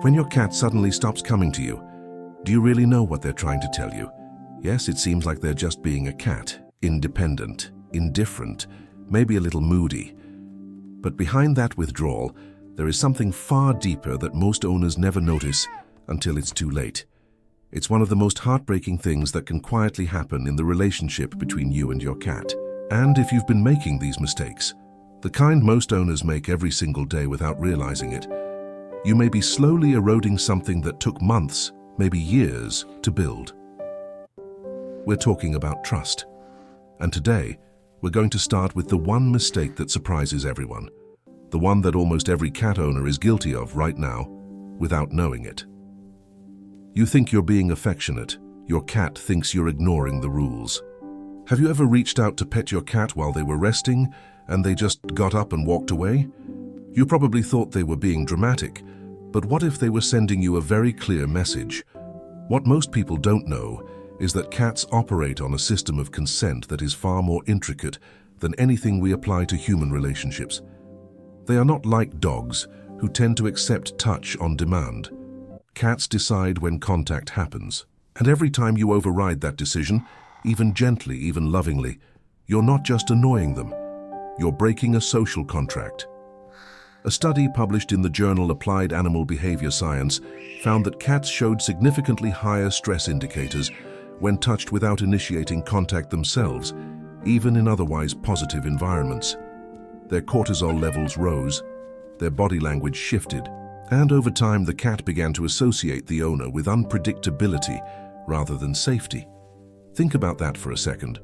When your cat suddenly stops coming to you, do you really know what they're trying to tell you? Yes, it seems like they're just being a cat, independent, indifferent, maybe a little moody. But behind that withdrawal, there is something far deeper that most owners never notice until it's too late. It's one of the most heartbreaking things that can quietly happen in the relationship between you and your cat. And if you've been making these mistakes, the kind most owners make every single day without realizing it, you may be slowly eroding something that took months, maybe years, to build. We're talking about trust. And today, we're going to start with the one mistake that surprises everyone. The one that almost every cat owner is guilty of right now, without knowing it. You think you're being affectionate. Your cat thinks you're ignoring the rules. Have you ever reached out to pet your cat while they were resting, and they just got up and walked away? You probably thought they were being dramatic, but what if they were sending you a very clear message? What most people don't know is that cats operate on a system of consent that is far more intricate than anything we apply to human relationships. They are not like dogs, who tend to accept touch on demand. Cats decide when contact happens, and every time you override that decision, even gently, even lovingly, you're not just annoying them, you're breaking a social contract. A study published in the journal Applied Animal Behavior Science found that cats showed significantly higher stress indicators when touched without initiating contact themselves, even in otherwise positive environments. Their cortisol levels rose, their body language shifted, and over time the cat began to associate the owner with unpredictability rather than safety. Think about that for a second.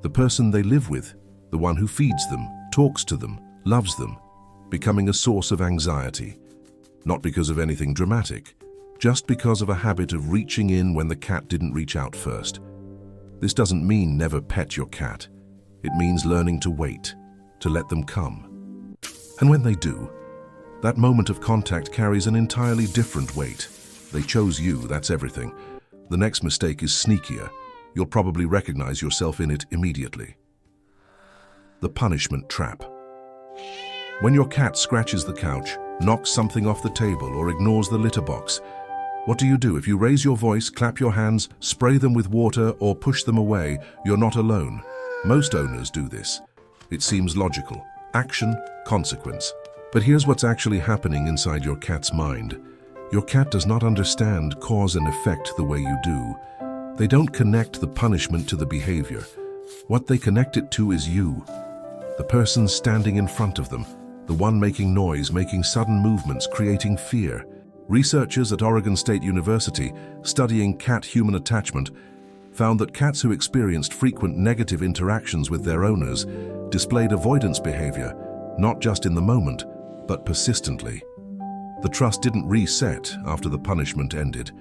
The person they live with, the one who feeds them, talks to them, loves them, becoming a source of anxiety. Not because of anything dramatic, just because of a habit of reaching in when the cat didn't reach out first. This doesn't mean never pet your cat. It means learning to wait, to let them come. And when they do, that moment of contact carries an entirely different weight. They chose you, that's everything. The next mistake is sneakier. You'll probably recognize yourself in it immediately. The punishment trap. When your cat scratches the couch, knocks something off the table, or ignores the litter box, what do you do? If you raise your voice, clap your hands, spray them with water, or push them away, you're not alone. Most owners do this. It seems logical. Action, consequence. But here's what's actually happening inside your cat's mind. Your cat does not understand cause and effect the way you do. They don't connect the punishment to the behavior. What they connect it to is you, the person standing in front of them, the one making noise, making sudden movements, creating fear. Researchers at Oregon State University, studying cat-human attachment, found that cats who experienced frequent negative interactions with their owners displayed avoidance behavior, not just in the moment, but persistently. The trust didn't reset after the punishment ended.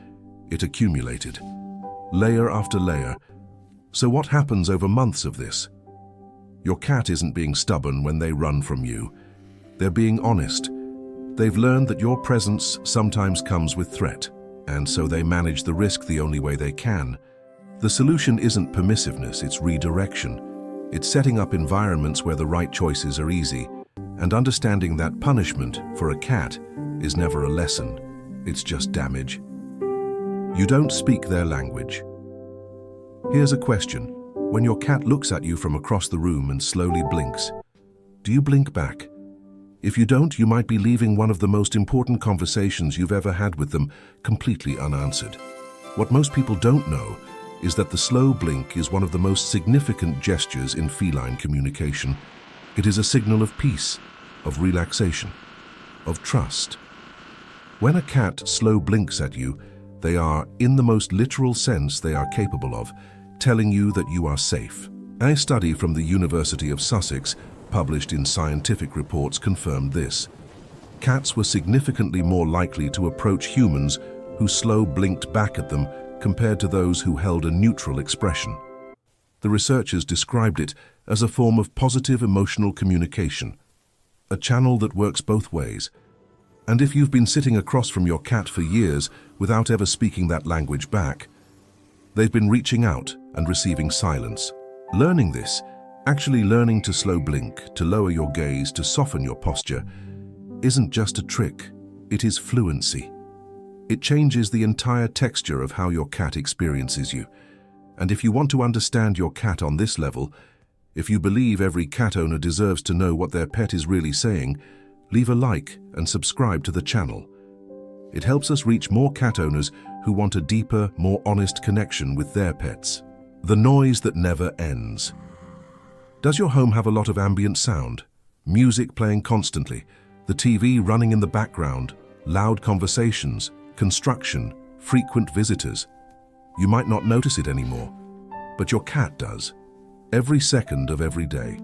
It accumulated, layer after layer. So what happens over months of this? Your cat isn't being stubborn when they run from you. They're being honest. They've learned that your presence sometimes comes with threat, and so they manage the risk the only way they can. The solution isn't permissiveness, it's redirection. It's setting up environments where the right choices are easy, and understanding that punishment, for a cat, is never a lesson. It's just damage. You don't speak their language. Here's a question. When your cat looks at you from across the room and slowly blinks, do you blink back? If you don't, you might be leaving one of the most important conversations you've ever had with them completely unanswered. What most people don't know is that the slow blink is one of the most significant gestures in feline communication. It is a signal of peace, of relaxation, of trust. When a cat slow blinks at you, they are, in the most literal sense they are capable of, telling you that you are safe. A study from the University of Sussex, published in Scientific Reports, confirmed this. Cats were significantly more likely to approach humans who slow blinked back at them compared to those who held a neutral expression. The researchers described it as a form of positive emotional communication, a channel that works both ways. And if you've been sitting across from your cat for years without ever speaking that language back, they've been reaching out and receiving silence. Learning this, actually learning to slow blink, to lower your gaze, to soften your posture, isn't just a trick, it is fluency. It changes the entire texture of how your cat experiences you. And if you want to understand your cat on this level, if you believe every cat owner deserves to know what their pet is really saying, leave a like and subscribe to the channel. It helps us reach more cat owners who want a deeper, more honest connection with their pets. The noise that never ends. Does your home have a lot of ambient sound? Music playing constantly, the TV running in the background, loud conversations, construction, frequent visitors? You might not notice it anymore, but your cat does, every second of every day.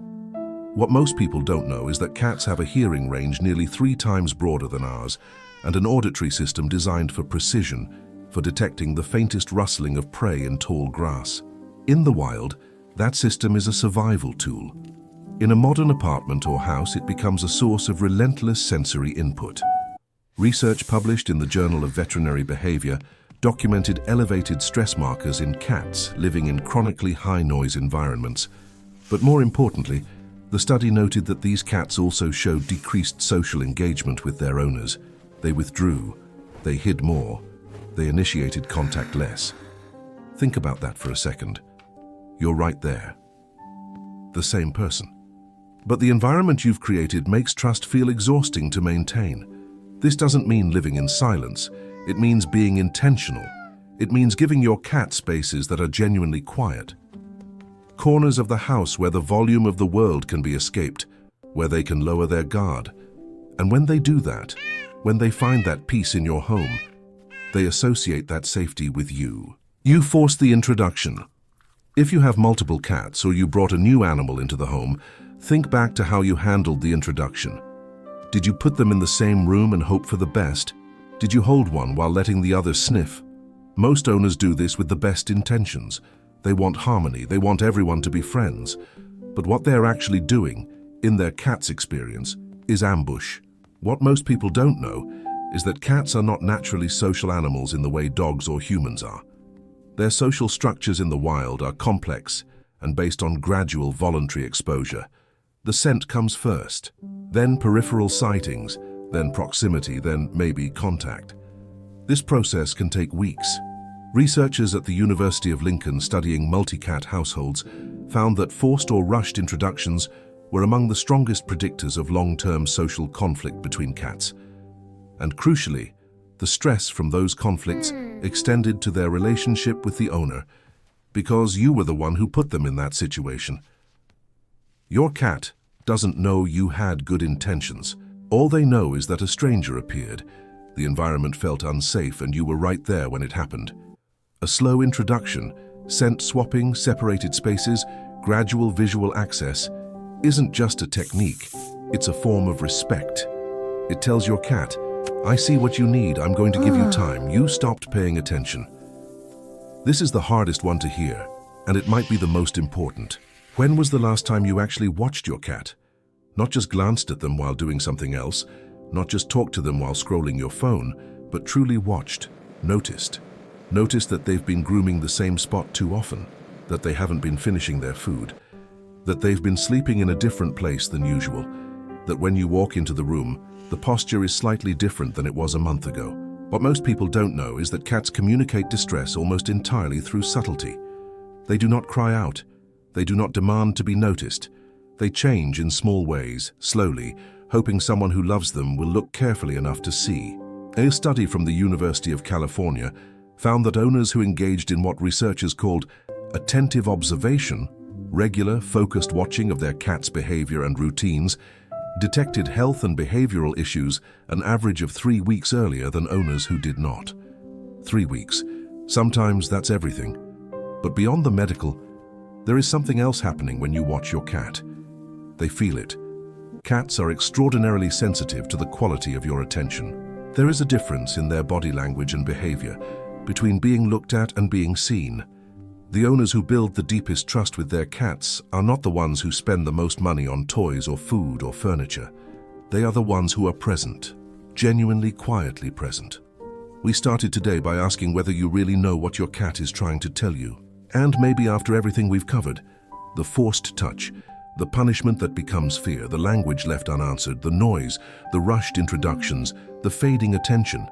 What most people don't know is that cats have a hearing range nearly 3 times broader than ours, and an auditory system designed for precision, for detecting the faintest rustling of prey in tall grass. In the wild, that system is a survival tool. In a modern apartment or house, it becomes a source of relentless sensory input. Research published in the Journal of Veterinary Behavior documented elevated stress markers in cats living in chronically high-noise environments. But more importantly, the study noted that these cats also showed decreased social engagement with their owners. They withdrew, they hid more, they initiated contact less. Think about that for a second. You're right there. The same person. But the environment you've created makes trust feel exhausting to maintain. This doesn't mean living in silence. It means being intentional. It means giving your cat spaces that are genuinely quiet. Corners of the house where the volume of the world can be escaped, where they can lower their guard. And when they do that, when they find that peace in your home, they associate that safety with you. You force the introduction. If you have multiple cats or you brought a new animal into the home, think back to how you handled the introduction. Did you put them in the same room and hope for the best? Did you hold one while letting the other sniff? Most owners do this with the best intentions. They want harmony, they want everyone to be friends. But what they're actually doing, in their cat's experience, is ambush. What most people don't know is that cats are not naturally social animals in the way dogs or humans are. Their social structures in the wild are complex and based on gradual voluntary exposure. The scent comes first, then peripheral sightings, then proximity, then maybe contact. This process can take weeks. Researchers at the University of Lincoln studying multi-cat households found that forced or rushed introductions were among the strongest predictors of long-term social conflict between cats. And crucially, the stress from those conflicts extended to their relationship with the owner, because you were the one who put them in that situation. Your cat doesn't know you had good intentions. All they know is that a stranger appeared. The environment felt unsafe and you were right there when it happened. A slow introduction, scent swapping, separated spaces, gradual visual access, isn't just a technique, it's a form of respect. It tells your cat, I see what you need, I'm going to give you time, you stopped paying attention. This is the hardest one to hear, and it might be the most important. When was the last time you actually watched your cat? Not just glanced at them while doing something else, not just talked to them while scrolling your phone, but truly watched, noticed. Noticed that they've been grooming the same spot too often, that they haven't been finishing their food, that they've been sleeping in a different place than usual, that when you walk into the room, the posture is slightly different than it was a month ago. What most people don't know is that cats communicate distress almost entirely through subtlety. They do not cry out. They do not demand to be noticed. They change in small ways, slowly, hoping someone who loves them will look carefully enough to see. A study from the University of California found that owners who engaged in what researchers called attentive observation, regular, focused watching of their cat's behavior and routines, detected health and behavioral issues an average of 3 weeks earlier than owners who did not. 3 weeks. Sometimes that's everything. But beyond the medical, there is something else happening when you watch your cat. They feel it. Cats are extraordinarily sensitive to the quality of your attention. There is a difference in their body language and behavior between being looked at and being seen. The owners who build the deepest trust with their cats are not the ones who spend the most money on toys or food or furniture. They are the ones who are present, genuinely, quietly present. We started today by asking whether you really know what your cat is trying to tell you. And maybe after everything we've covered, the forced touch, the punishment that becomes fear, the language left unanswered, the noise, the rushed introductions, the fading attention,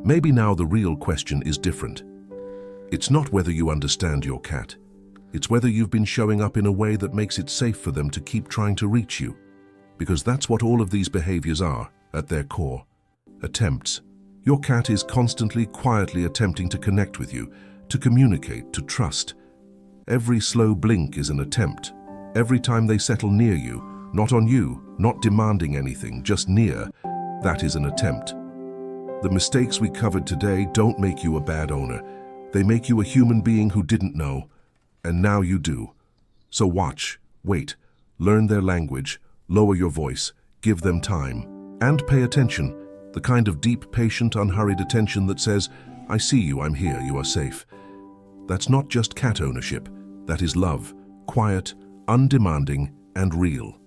Maybe now the real question is different. It's not whether you understand your cat. It's whether you've been showing up in a way that makes it safe for them to keep trying to reach you. Because that's what all of these behaviors are, at their core. Attempts. Your cat is constantly, quietly attempting to connect with you, to communicate, to trust. Every slow blink is an attempt. Every time they settle near you, not on you, not demanding anything, just near, that is an attempt. The mistakes we covered today don't make you a bad owner. They make you a human being who didn't know, and now you do. So watch, wait, learn their language, lower your voice, give them time, and pay attention, the kind of deep, patient, unhurried attention that says, I see you, I'm here, you are safe. That's not just cat ownership, that is love, quiet, undemanding, and real.